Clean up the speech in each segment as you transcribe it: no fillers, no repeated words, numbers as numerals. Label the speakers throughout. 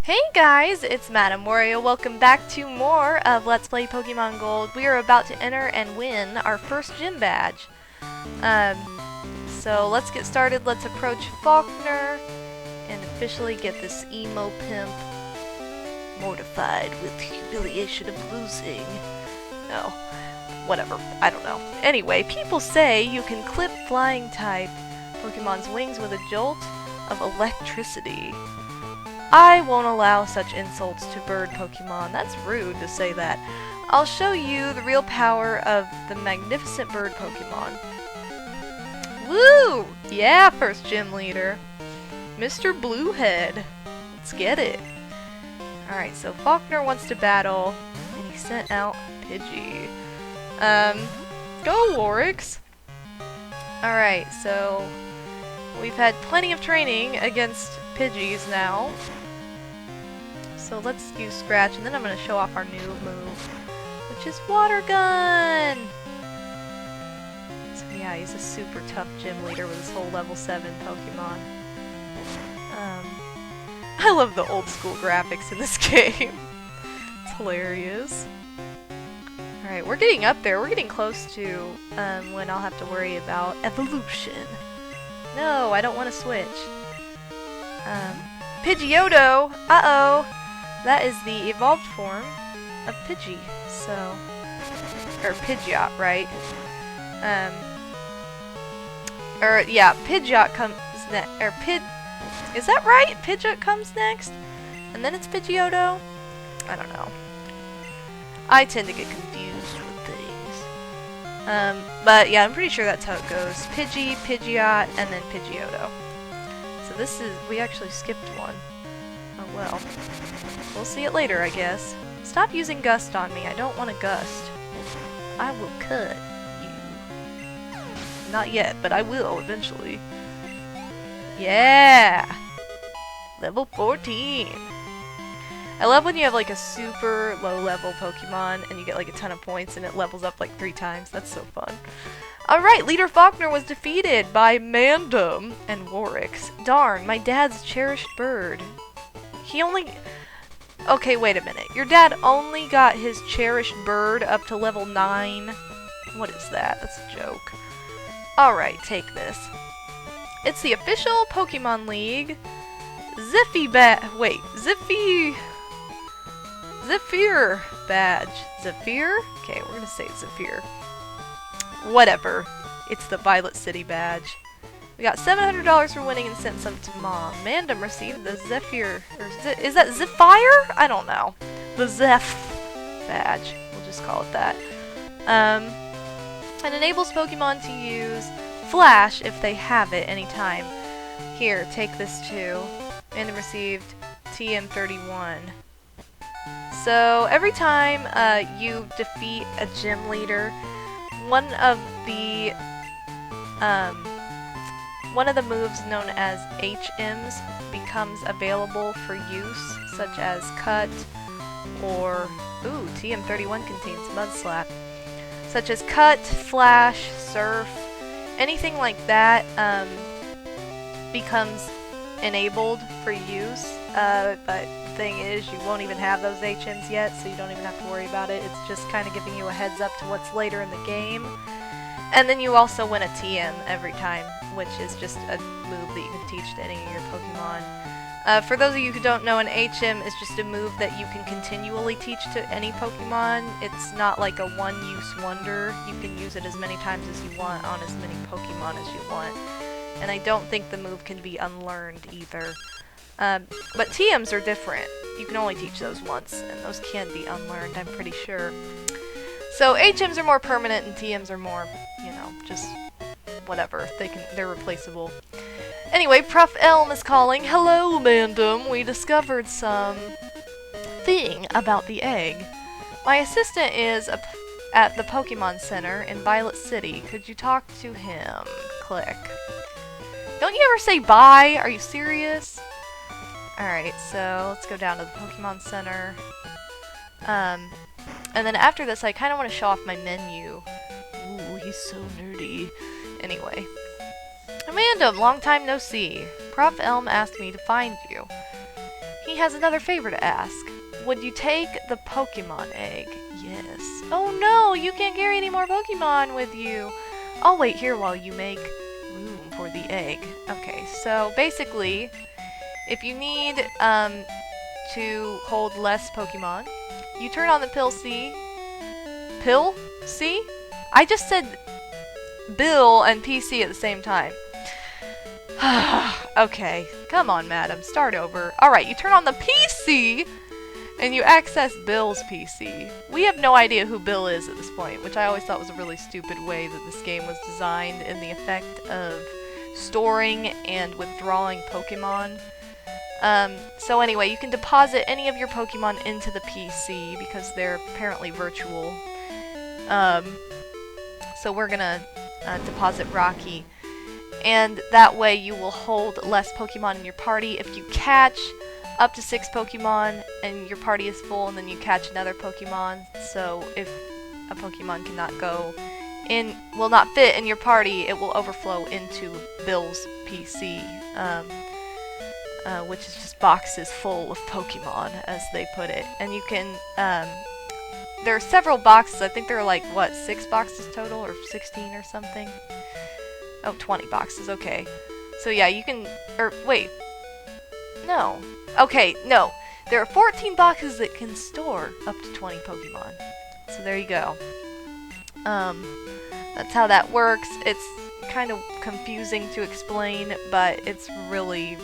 Speaker 1: Hey guys, it's MadameWario. Welcome back to more of Let's Play Pokemon Gold. We are about to enter and win our first gym badge. So let's get started. Let's approach Faulkner and officially get this emo pimp mortified with humiliation of losing. No, whatever. I don't know. Anyway, people say you can clip flying type Pokemon's wings with a jolt of electricity. I won't allow such insults to bird Pokemon. That's rude to say that. I'll show you the real power of the magnificent bird Pokemon. Woo! Yeah, first gym leader. Mr. Bluehead. Let's get it. Alright, so Faulkner wants to battle, and he sent out Pidgey. Go Warwicks! Alright, so we've had plenty of training against Pidgeys now. So let's use Scratch, and then I'm going to show off our new move, which is Water Gun! So yeah, he's a super tough gym leader with his whole level 7 Pokemon. I love the old school graphics in this game. It's hilarious. Alright, we're getting up there. We're getting close to when I'll have to worry about evolution. No, I don't want to switch. Pidgeotto! Uh-oh! That is the evolved form of Pidgey, so... Or Pidgeot, right? Yeah, Pidgeot comes next. Or Is that right? Pidgeot comes next? And then it's Pidgeotto? I don't know. I tend to get confused with things. But yeah, I'm pretty sure that's how it goes. Pidgey, Pidgeot, and then Pidgeotto. So this is... we actually skipped one. Oh well. We'll see it later, I guess. Stop using Gust on me. I don't want to Gust. I will cut you. Not yet, but I will eventually. Yeah! Level 14! I love when you have like a super low level Pokemon and you get like a ton of points and it levels up like 3 times. That's so fun. Alright, Leader Faulkner was defeated by Mandem and Warwicks. Darn, my dad's cherished bird. He only... Okay, wait a minute. Your dad only got his cherished bird up to level 9? What is that? That's a joke. Alright, take this. It's the official Pokemon League Zephyr badge. Zephyr? Okay, we're gonna say Zephyr. Whatever. It's the Violet City badge. We got $700 for winning and sent some to Mom. Mandem received the Zephyr, or is that Zephyr? I don't know. The Zeph badge. We'll just call it that. It enables Pokemon to use Flash if they have it anytime. Here, take this too. Mandem received TM31. So every time you defeat a gym leader, one of the moves known as HMs becomes available for use, such as Cut or... Ooh, TM31 contains Mud Slap. Such as Cut, Flash, Surf, anything like that becomes enabled for use. But the thing is, you won't even have those HMs yet, so you don't even have to worry about it. It's just kind of giving you a heads up to what's later in the game. And then you also win a TM every time, which is just a move that you can teach to any of your Pokemon. For those of you who don't know, an HM is just a move that you can continually teach to any Pokemon. It's not like a one-use wonder. You can use it as many times as you want on as many Pokemon as you want. And I don't think the move can be unlearned either. But TMs are different. You can only teach those once, and those can be unlearned, I'm pretty sure. So HMs are more permanent and TMs are more, you know, just whatever. They're replaceable. Anyway, Prof Elm is calling. Hello, Mandem. We discovered some thing about the egg. My assistant is at the Pokemon Center in Violet City. Could you talk to him? Click. Don't you ever say bye? Are you serious? Alright, so let's go down to the Pokemon Center. And then after this, I kind of want to show off my menu. Ooh, he's so nerdy. Anyway. Mandem, long time no see. Prof Elm asked me to find you. he has another favor to ask. Would you take the Pokemon egg? Yes. Oh no, you can't carry any more Pokemon with you. I'll wait here while you make room for the egg. Okay, so basically, if you need to hold less Pokemon, you turn on the Pill C. Pill C? I just said Bill and PC at the same time. Okay, come on, madam, start over. Alright, you turn on the PC and you access Bill's PC. We have no idea who Bill is at this point, which I always thought was a really stupid way that this game was designed in the effect of storing and withdrawing Pokemon. So anyway, you can deposit any of your Pokemon into the PC because they're apparently virtual. So we're gonna deposit Rocky. And that way you will hold less Pokemon in your party. If you catch up to 6 Pokemon and your party is full and then you catch another Pokemon, so if a Pokemon cannot go in, will not fit in your party, it will overflow into Bill's PC, which is just boxes full of Pokemon, as they put it. And you can, there are several boxes, I think there are like, what, 6 boxes total, or 16 or something? Oh, 20 boxes, okay. So yeah, you can, or wait, no. Okay, no. There are 14 boxes that can store up to 20 Pokemon. So there you go. That's how that works. It's kind of confusing to explain, but it's really,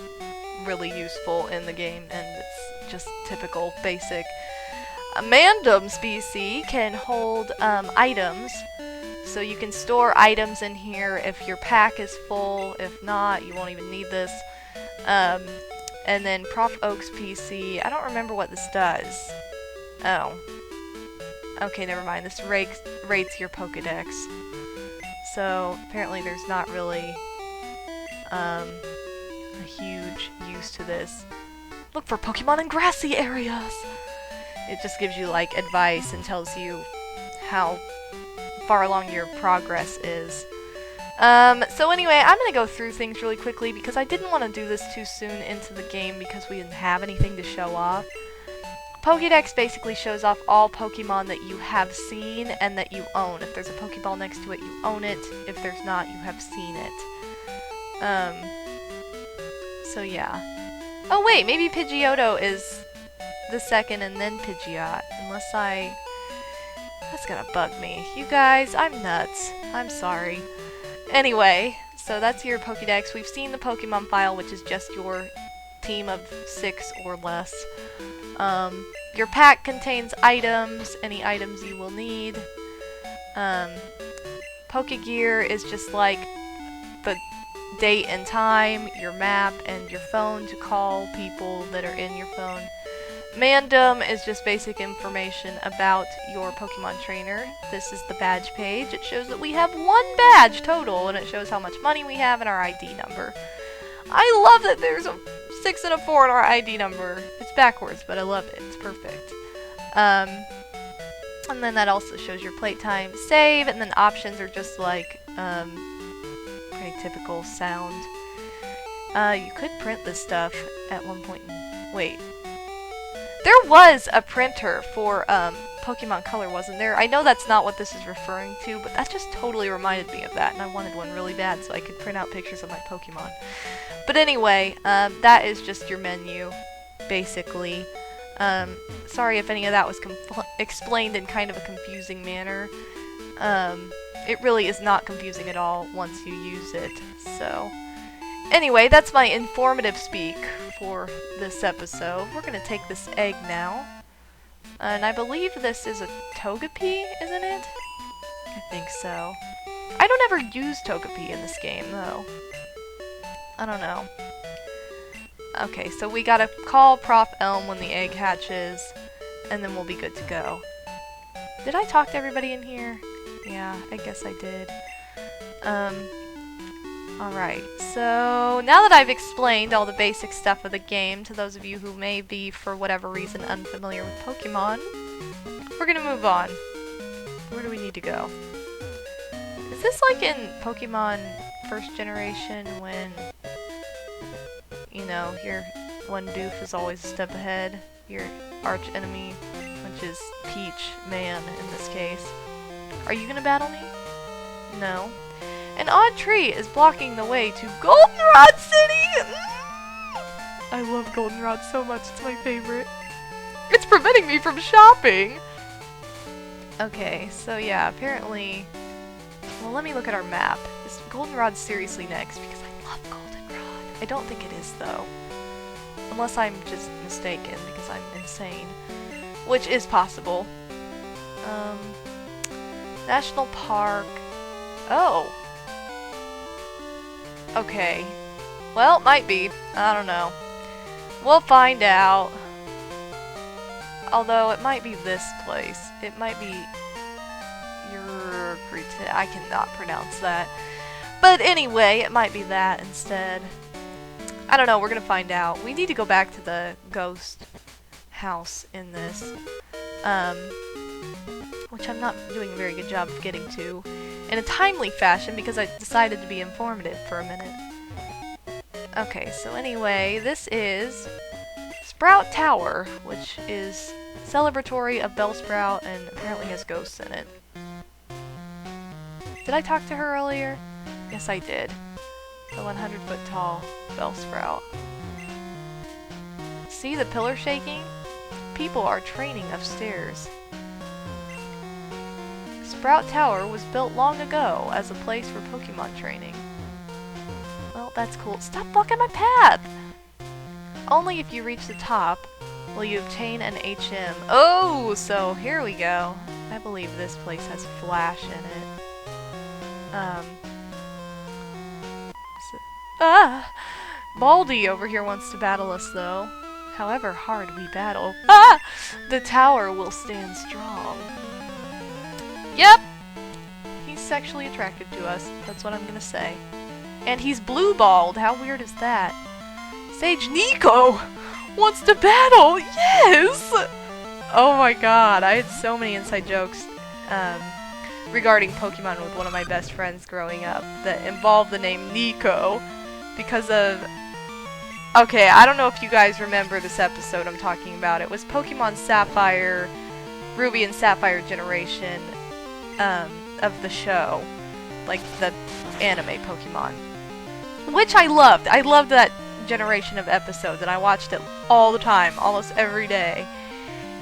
Speaker 1: really useful in the game, and it's just typical, basic. MadameWario's PC can hold items. So you can store items in here if your pack is full. If not, you won't even need this. And then Prof Oak's PC, I don't remember what this does. Oh. Okay, never mind. This rates your Pokedex. So apparently there's not really a huge use to this. Look for Pokemon in grassy areas! It just gives you like advice and tells you how far along your progress is. So anyway, I'm gonna go through things really quickly because I didn't want to do this too soon into the game because we didn't have anything to show off. Pokédex basically shows off all Pokemon that you have seen and that you own. If there's a Pokeball next to it, you own it. If there's not, you have seen it. So yeah. Oh wait, maybe Pidgeotto is the second and then Pidgeot, unless I... That's gonna bug me. You guys, I'm nuts. I'm sorry. Anyway, so that's your Pokédex. We've seen the Pokemon file, which is just your team of 6 or less. Your pack contains items, any items you will need. Pokegear is just like the date and time, your map, and your phone to call people that are in your phone. Mandom is just basic information about your Pokemon trainer. This is the badge page. It shows that we have 1 badge total, and it shows how much money we have and our ID number. I love that there's a 6 and a 4 in our ID number. It's backwards, but I love it. It's perfect. And then that also shows your playtime save, and then options are just like pretty typical sound. You could print this stuff at one point. Wait. There was a printer for Pokemon Color, wasn't there? I know that's not what this is referring to, but that just totally reminded me of that, and I wanted one really bad so I could print out pictures of my Pokemon. But anyway, that is just your menu, basically. Sorry if any of that was explained in kind of a confusing manner. It really is not confusing at all once you use it, so... Anyway, that's my informative speak for this episode. We're gonna take this egg now. And I believe this is a Togepi, isn't it? I think so. I don't ever use Togepi in this game, though. I don't know. Okay, so we gotta call Prof Elm when the egg hatches, and then we'll be good to go. Did I talk to everybody in here? Yeah, I guess I did. Alright, so now that I've explained all the basic stuff of the game to those of you who may be, for whatever reason, unfamiliar with Pokemon, we're gonna move on. Where do we need to go? Is this like in Pokemon First Generation when, you know, you're one doof is always a step ahead. Your arch enemy, which is Peach Man in this case. Are you gonna battle me? No. An odd tree is blocking the way to Goldenrod City! I love Goldenrod so much, it's my favorite. It's preventing me from shopping! Okay, so yeah, apparently... Well, let me look at our map. Is Goldenrod seriously next? Because I love Goldenrod. I don't think it is, though. Unless I'm just mistaken, because I'm insane. Which is possible. National Park... Oh! Okay. Well, might be. I don't know. We'll find out. Although, it might be this place. It might be... I cannot pronounce that. But anyway, it might be that instead. I don't know, we're gonna find out. We need to go back to the ghost house in this. Which I'm not doing a very good job of getting to. In a timely fashion, because I decided to be informative for a minute. Okay, so anyway, this is Sprout Tower, which is celebratory of Bellsprout and apparently has ghosts in it. Did I talk to her earlier? Yes, I did. The 100-foot tall Bellsprout. See the pillar shaking? People are training upstairs. Sprout Tower was built long ago as a place for Pokemon training. Well, that's cool. Stop blocking my path! Only if you reach the top will you obtain an HM. Oh, so here we go. I believe this place has Flash in it. Baldy over here wants to battle us, though. However hard we battle, the tower will stand strong. Yep! He's sexually attracted to us. That's what I'm gonna say. And he's blue-balled. How weird is that? Sage Nico wants to battle! Yes! Oh my god, I had so many inside jokes regarding Pokemon with one of my best friends growing up that involved the name Nico because of... Okay, I don't know if you guys remember this episode I'm talking about. It was Pokemon Sapphire, Ruby and Sapphire generation of the show. Like the anime Pokemon. Which I loved. I loved that generation of episodes and I watched it all the time, almost every day.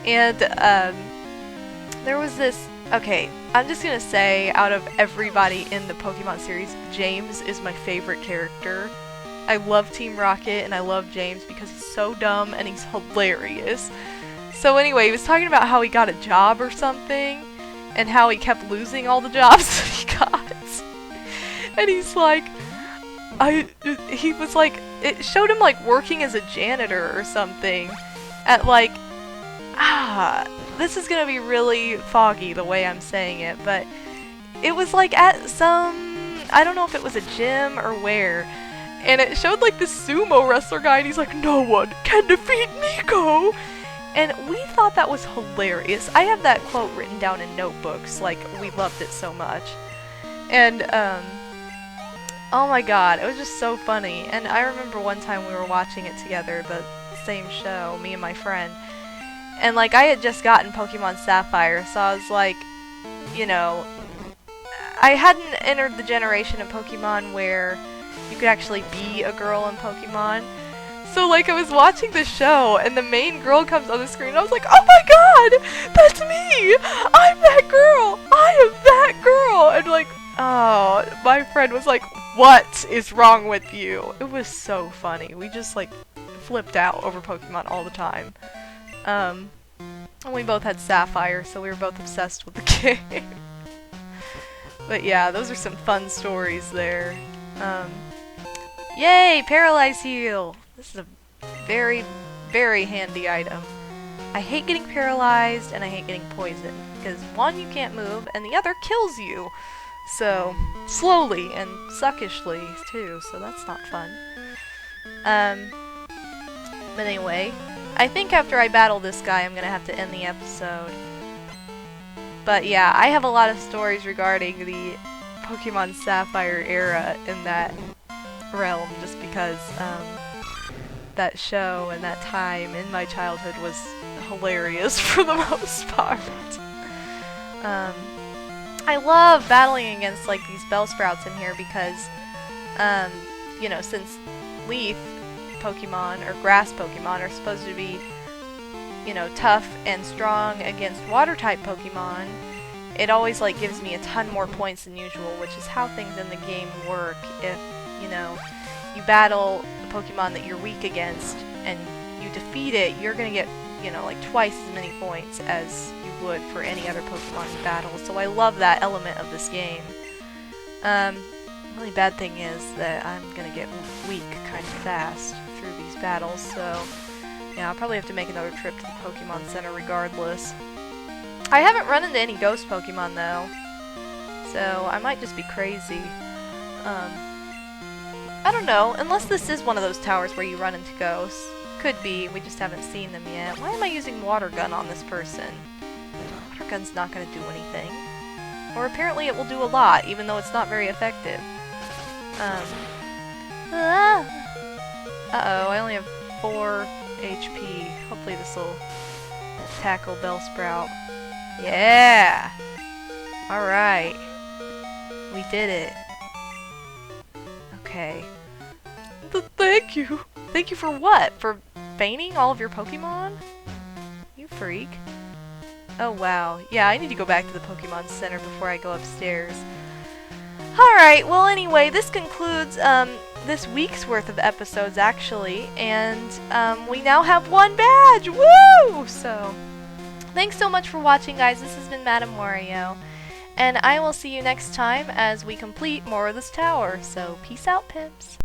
Speaker 1: And there was this... Okay, I'm just gonna say, out of everybody in the Pokemon series, James is my favorite character. I love Team Rocket and I love James because he's so dumb and he's hilarious. So anyway, he was talking about how he got a job or something and how he kept losing all the jobs that he got. And he's like, he was like, it showed him like working as a janitor or something at like, this is gonna be really foggy the way I'm saying it, but it was like at some, I don't know if it was a gym or where, and it showed like this sumo wrestler guy and he's like, no one can defeat Nico! And we thought that was hilarious. I have that quote written down in notebooks, like we loved it so much. And oh my god, it was just so funny. And I remember one time we were watching it together, the same show, me and my friend. And like I had just gotten Pokemon Sapphire, so I was like, you know, I hadn't entered the generation of Pokemon where you could actually be a girl in Pokemon. So like I was watching the show and the main girl comes on the screen and I was like, oh my god, that's me! I'm that girl! I am that girl! And like, oh, my friend was like, what is wrong with you? It was so funny. We just like flipped out over Pokemon all the time. And we both had Sapphire, so we were both obsessed with the game. But yeah, those are some fun stories there. Yay! Paralyze Heal! This is a very, very handy item. I hate getting paralyzed and I hate getting poisoned. Because one, you can't move, and the other kills you. So, slowly and suckishly too, so that's not fun. But anyway, I think after I battle this guy, I'm gonna have to end the episode. But yeah, I have a lot of stories regarding the Pokemon Sapphire era in that realm, just because, that show and that time in my childhood was hilarious for the most part. I love battling against like these Bellsprouts in here because, you know, since leaf Pokemon or grass Pokemon are supposed to be, you know, tough and strong against water type Pokemon, it always like gives me a ton more points than usual, which is how things in the game work. If, you know, you battle a Pokemon that you're weak against and you defeat it, you're gonna get, you know, like twice as many points as you would for any other Pokemon you battle. So I love that element of this game. The only bad thing is that I'm gonna get weak kind of fast through these battles, so yeah, I'll probably have to make another trip to the Pokemon Center regardless. I haven't run into any ghost Pokemon though, so I might just be crazy. I don't know, unless this is one of those towers where you run into ghosts. Could be, we just haven't seen them yet. Why am I using Water Gun on this person? Water Gun's not gonna do anything. Or apparently it will do a lot, even though it's not very effective. Uh-oh, I only have 4 HP. Hopefully this will tackle Bellsprout. Yeah! Alright. We did it. Okay. Thank you! Thank you for what? For feigning all of your Pokemon? You freak. Oh wow. Yeah, I need to go back to the Pokemon Center before I go upstairs. Alright, well anyway, this concludes this week's worth of episodes actually, and we now have 1 badge! Woo! So, thanks so much for watching guys, this has been MadameWario, and I will see you next time as we complete more of this tower, so peace out pimps!